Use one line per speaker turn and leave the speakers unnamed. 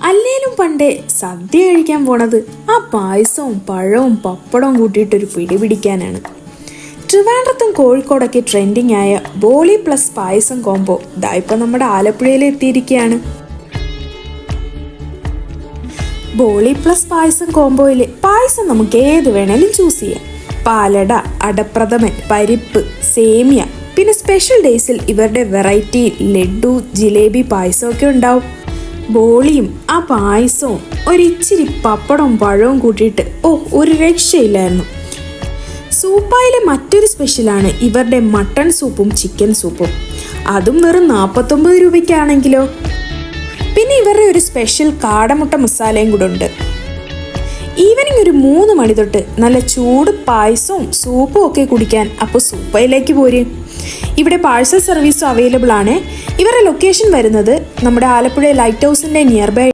അല്ലേലും പണ്ടേ സദ്യ കഴിക്കാൻ പോണത് ആ പായസവും പഴവും പപ്പടവും കൂട്ടിയിട്ടൊരു പിടി പിടിക്കാനാണ്. ട്രിവാൻഡ്രത്തും കോഴിക്കോടൊക്കെ ട്രെൻഡിങ് ആയ ബോളി പ്ലസ് പായസം കോംബോ ഇപ്പം നമ്മുടെ ആലപ്പുഴയിൽ എത്തിയിരിക്കുകയാണ്. ബോളി പ്ലസ് പായസം കോംബോയിൽ പായസം നമുക്ക് ഏത് വേണേലും ചൂസ് ചെയ്യാം. പാലട, അടപ്രഥമൻ, പരിപ്പ്, സേമിയ, പിന്നെ സ്പെഷ്യൽ ഡേയ്സിൽ ഇവരുടെ വെറൈറ്റി ലഡു, ജിലേബി പായസമൊക്കെ ഉണ്ടാവും. ബോളിയും ആ പായസവും ഒരിച്ചിരി പപ്പടവും പഴവും കൂട്ടിയിട്ട് ഒരു രക്ഷയില്ലായിരുന്നു. സൂപ്പായിലെ മറ്റൊരു സ്പെഷ്യലാണ് ഇവരുടെ മട്ടൺ സൂപ്പും ചിക്കൻ സൂപ്പും. അതും വെറും 49 രൂപയ്ക്കാണെങ്കിലോ. പിന്നെ ഇവരുടെ ഒരു സ്പെഷ്യൽ കാടമുട്ട മസാലയും കൂടെ ഉണ്ട്. ഈവനിങ് ഒരു 3 മണി തൊട്ട് നല്ല ചൂട് പായസവും സൂപ്പും ഒക്കെ കുടിക്കാൻ അപ്പോൾ സൂപ്പയിലേക്ക് പോര്. ഇവിടെ പാഴ്സൽ സർവീസും അവൈലബിൾ ആണ്. ഇവരുടെ ലൊക്കേഷൻ വരുന്നത് നമ്മുടെ ആലപ്പുഴ ലൈറ്റ് ഹൗസിൻ്റെ നിയർ ബൈ